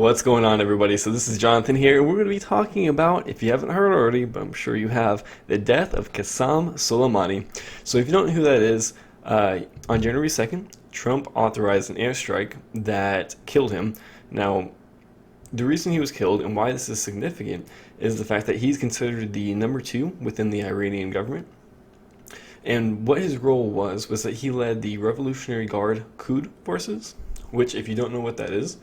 What's going on, everybody? So this is Jonathan here, and we're going to be talking about, if you haven't heard already, but I'm sure you have, the death of Qasem Soleimani. So if you don't know who that is, on January 2nd, Trump authorized an airstrike that killed him. Now, the reason he was killed and why this is significant is the fact that he's considered the number two within the Iranian government. And what his role was that he led the Revolutionary Guard Quds forces, which, if you don't know what that is,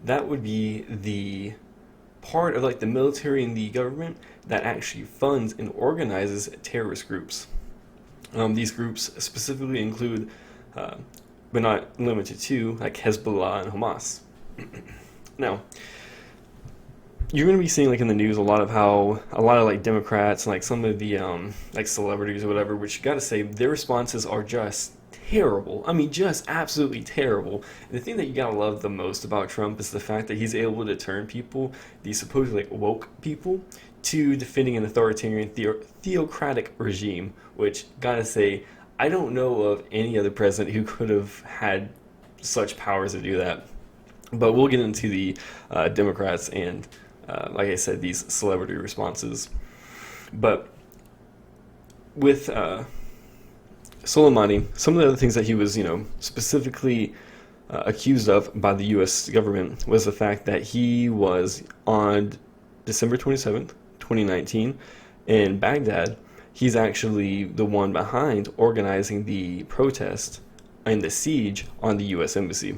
that would be the part of like the military and the government that actually funds and organizes terrorist groups. These groups specifically include, but not limited to, like Hezbollah and Hamas. Now, you're going to be seeing like in the news a lot of how a lot of like Democrats and like some of the like celebrities or whatever, which you got to say their responses are just terrible. I mean, just absolutely terrible. And the thing that you gotta love the most about Trump is the fact that he's able to turn people, these supposedly like woke people, to defending an authoritarian theocratic regime. Which, gotta say, I don't know of any other president who could have had such powers to do that. But we'll get into the Democrats and, like I said, these celebrity responses. But with Soleimani, some of the other things that he was, specifically accused of by the U.S. government was the fact that he was on December 27th, 2019, in Baghdad. He's actually the one behind organizing the protest and the siege on the U.S. embassy.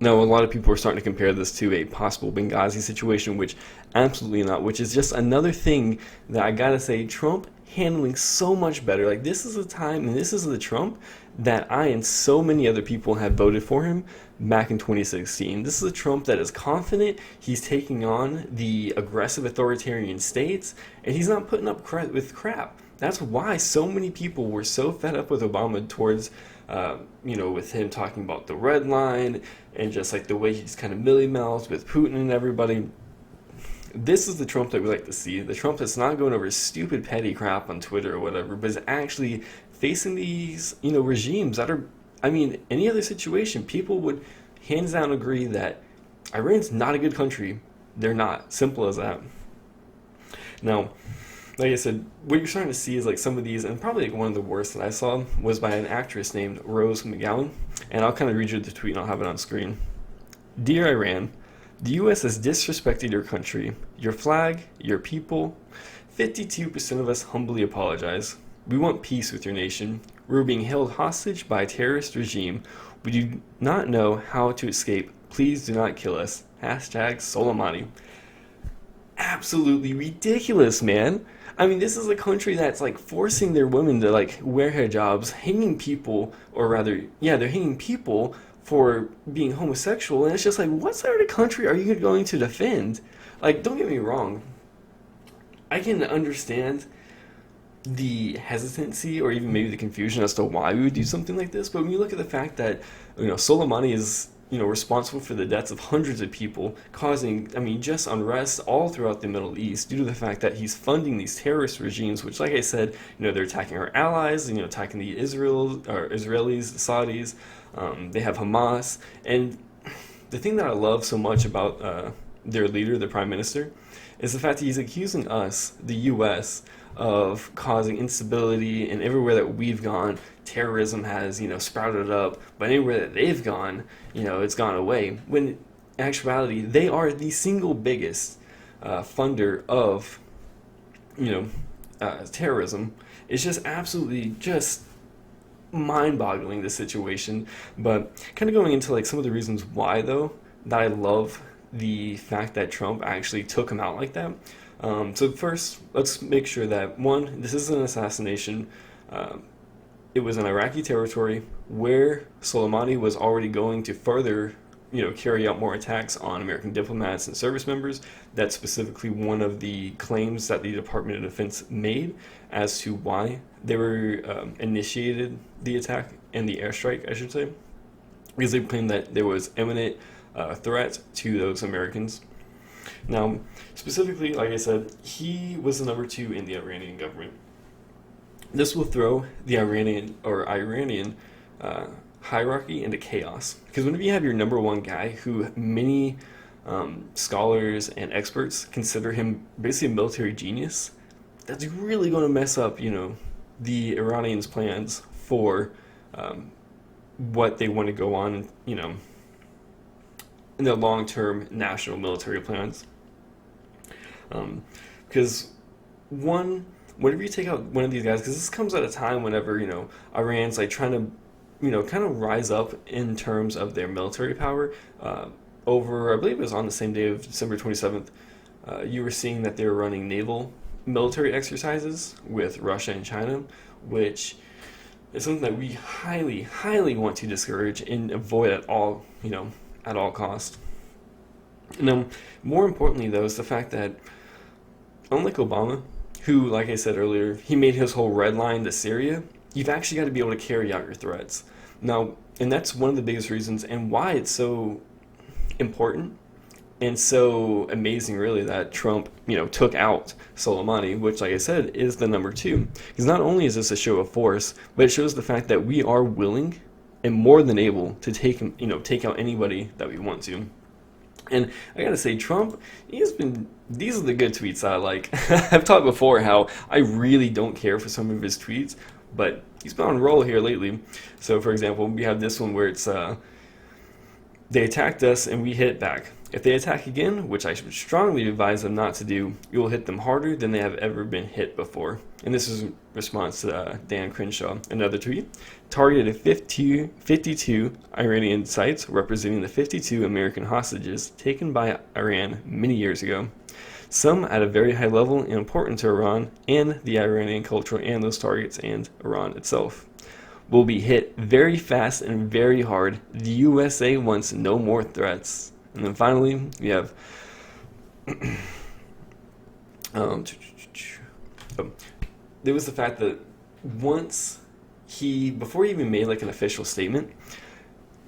Now, a lot of people are starting to compare this to a possible Benghazi situation, which absolutely not, which is just another thing that I gotta say, Trump handling so much better. Like, this is a time, and this is the Trump that I and so many other people have voted for him back in 2016. This is a Trump that is confident, he's taking on the aggressive authoritarian states, and he's not putting up with crap. That's why so many people were so fed up with Obama towards, with him talking about the red line and just like the way he's kind of mealy-mouthed with Putin and everybody. This is the Trump that we like to see. The Trump that's not going over stupid petty crap on Twitter or whatever, but is actually facing these, regimes that are, any other situation, people would hands down agree that Iran's not a good country. They're not. Simple as that. Now, like I said, what you're starting to see is like some of these, and probably like one of the worst that I saw was by an actress named Rose McGowan, and I'll kind of read you the tweet and I'll have it on screen. Dear Iran, the U.S. has disrespected your country, your flag, your people. 52% of us humbly apologize. We want peace with your nation. We're being held hostage by a terrorist regime. We do not know how to escape. Please do not kill us. Hashtag Soleimani. Absolutely ridiculous, man. This is a country that's like forcing their women to like wear hijabs, hanging people, or rather, yeah, they're hanging people for being homosexual, and it's just like, what side of the country are you going to defend? Like, don't get me wrong, I can understand the hesitancy or even maybe the confusion as to why we would do something like this, but when you look at the fact that, Soleimani is, responsible for the deaths of hundreds of people, causing, just unrest all throughout the Middle East due to the fact that he's funding these terrorist regimes, which, like I said, they're attacking our allies, attacking the Israelis, the Saudis, they have Hamas, and the thing that I love so much about their leader, the prime minister, is the fact that he's accusing us, the U.S., of causing instability, and everywhere that we've gone, terrorism has, sprouted up, but anywhere that they've gone, it's gone away. When in actuality, they are the single biggest funder of, terrorism. It's just absolutely just mind-boggling, this situation. But kind of going into like some of the reasons why, though, that I love the fact that Trump actually took him out like that. So first, let's make sure that, one, this isn't an assassination. It was in Iraqi territory where Soleimani was already going to further, carry out more attacks on American diplomats and service members. That's specifically one of the claims that the Department of Defense made as to why they were initiated the attack and the airstrike, I should say, because they claimed that there was imminent threat to those Americans. Now, specifically, like I said, he was the number two in the Iranian government. This will throw the Iranian hierarchy into chaos. Because whenever you have your number one guy who many scholars and experts consider him basically a military genius, that's really going to mess up, the Iranians' plans for what they want to go on, in their long-term national military plans. Because whenever you take out one of these guys, because this comes at a time whenever, Iran's like trying to, kind of rise up in terms of their military power. Over, I believe it was on the same day of December 27th, you were seeing that they were running naval military exercises with Russia and China, which is something that we highly, highly want to discourage and avoid at all, at all costs. Now, more importantly, though, is the fact that unlike Obama, who, like I said earlier, he made his whole red line to Syria, you've actually got to be able to carry out your threats. Now, and that's one of the biggest reasons and why it's so important and so amazing, really, that Trump, took out Soleimani, which, like I said, is the number two. Because not only is this a show of force, but it shows the fact that we are willing and more than able to take out anybody that we want to. And I gotta say, Trump, these are the good tweets I like. I've talked before how I really don't care for some of his tweets, but he's been on a roll here lately. So, for example, we have this one where it's, they attacked us and we hit back. If they attack again, which I should strongly advise them not to do, you will hit them harder than they have ever been hit before. And this is in response to Dan Crenshaw. Another tweet, targeted 52 Iranian sites representing the 52 American hostages taken by Iran many years ago. Some at a very high level and important to Iran and the Iranian culture and those targets and Iran itself. Will be hit very fast and very hard. The USA wants no more threats. And then finally, we have there was the fact that before he even made like an official statement,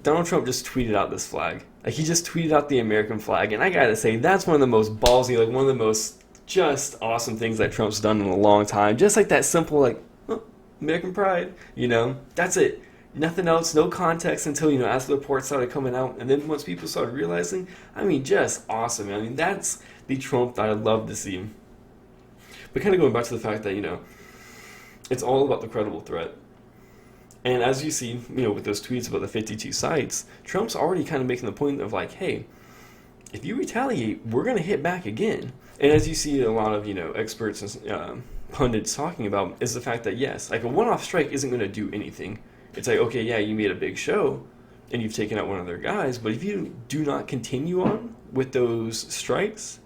Donald Trump just tweeted out this flag. Like, he just tweeted out the American flag, and I gotta say, that's one of the most ballsy, like one of the most just awesome things that Trump's done in a long time. Just like that simple, like, oh, American pride, that's it. Nothing else, no context until, as the reports started coming out. And then once people started realizing, just awesome. That's the Trump that I'd love to see. But kind of going back to the fact that, it's all about the credible threat. And as you see, with those tweets about the 52 sites, Trump's already kind of making the point of like, hey, if you retaliate, we're going to hit back again. And as you see a lot of, experts and pundits talking about, is the fact that, yes, like a one-off strike isn't going to do anything. It's like, okay, yeah, you made a big show and you've taken out one of their guys, but if you do not continue on with those strikes,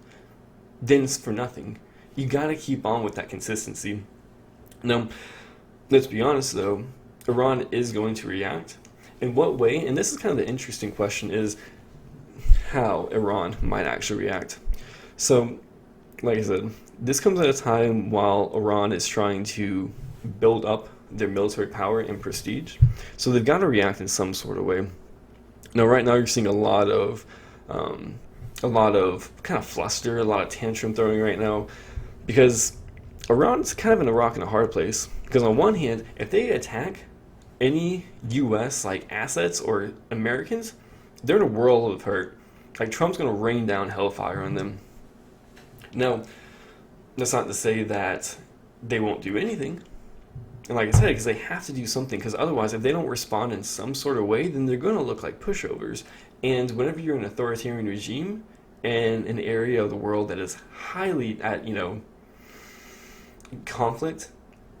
then it's for nothing. You got to keep on with that consistency. Now, let's be honest though, Iran is going to react. In what way? And this is kind of the interesting question, is how Iran might actually react. So, like I said, this comes at a time while Iran is trying to build up their military power and prestige. So they've got to react in some sort of way. Now, right now you're seeing a lot of kind of fluster, a lot of tantrum throwing right now, because Iran's kind of in a rock and a hard place. Because on one hand, if they attack any U.S. assets or Americans, they're in a world of hurt. Like, Trump's going to rain down hellfire on them. Now, that's not to say that they won't do anything. And like I said, because they have to do something, because otherwise, if they don't respond in some sort of way, then they're going to look like pushovers. And whenever you're an authoritarian regime in an area of the world that is highly at, conflict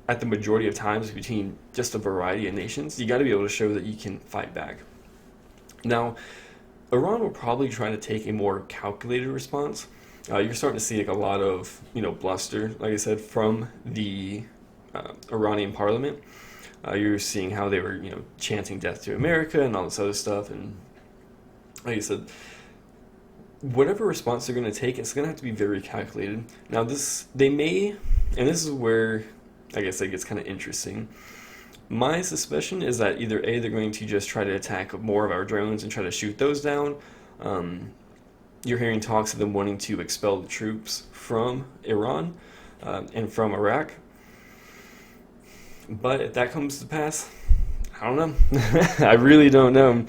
at the majority of times between just a variety of nations, you got to be able to show that you can fight back. Now, Iran will probably try to take a more calculated response. You're starting to see a lot of, bluster, like I said, from the Iranian parliament. You're seeing how they were, chanting death to America and all this other stuff. And like I said, whatever response they're going to take, it's going to have to be very calculated. Now, they may, and this is where I guess it gets kind of interesting. My suspicion is that either A, they're going to just try to attack more of our drones and try to shoot those down. You're hearing talks of them wanting to expel the troops from Iran and from Iraq. But if that comes to pass, I don't know. I really don't know.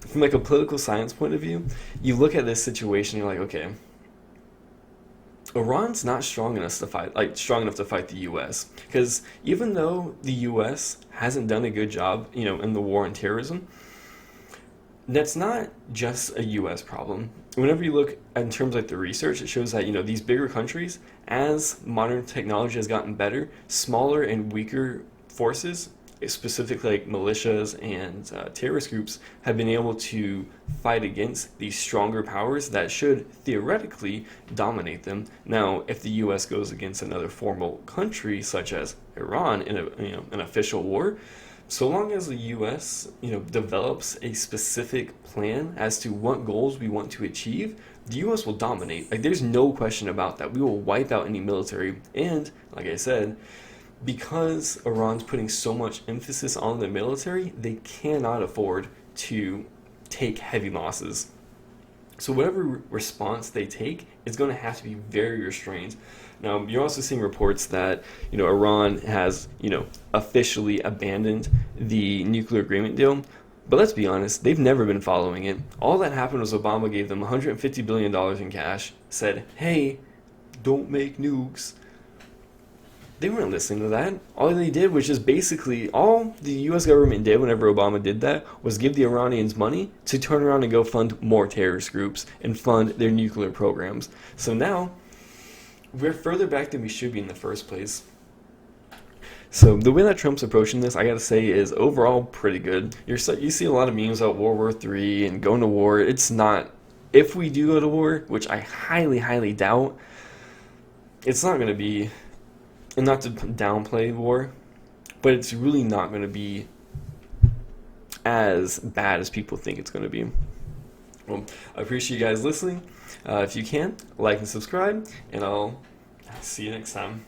from like a political science point of view, you look at this situation, you're like, okay, Iran's not strong enough to fight the U.S. Because even though the U.S. hasn't done a good job, in the war on terrorism, that's not just a U.S. problem. Whenever you look in terms of like the research, it shows that these bigger countries, as modern technology has gotten better, smaller and weaker forces, specifically like militias and terrorist groups, have been able to fight against these stronger powers that should theoretically dominate them. Now, if the U.S. goes against another formal country such as Iran in an official war, so long as the U.S. develops a specific plan as to what goals we want to achieve, the U.S. will dominate. Like, there's no question about that. We will wipe out any military. And like I said, because Iran's putting so much emphasis on the military, they cannot afford to take heavy losses. So whatever response they take is going to have to be very restrained. Now, you're also seeing reports that, Iran has, officially abandoned the nuclear agreement deal. But let's be honest, they've never been following it. All that happened was Obama gave them $150 billion in cash, said, hey, don't make nukes. They weren't listening to that. All they did was just basically, all the U.S. government did whenever Obama did that was give the Iranians money to turn around and go fund more terrorist groups and fund their nuclear programs. So now, we're further back than we should be in the first place. So the way that Trump's approaching this, I gotta say, is overall pretty good. You see a lot of memes about World War III and going to war. It's not, if we do go to war, which I highly, highly doubt, it's not going to be, and not to downplay war, but it's really not going to be as bad as people think it's going to be. Well, I appreciate you guys listening. If you can, like and subscribe, and I'll see you next time.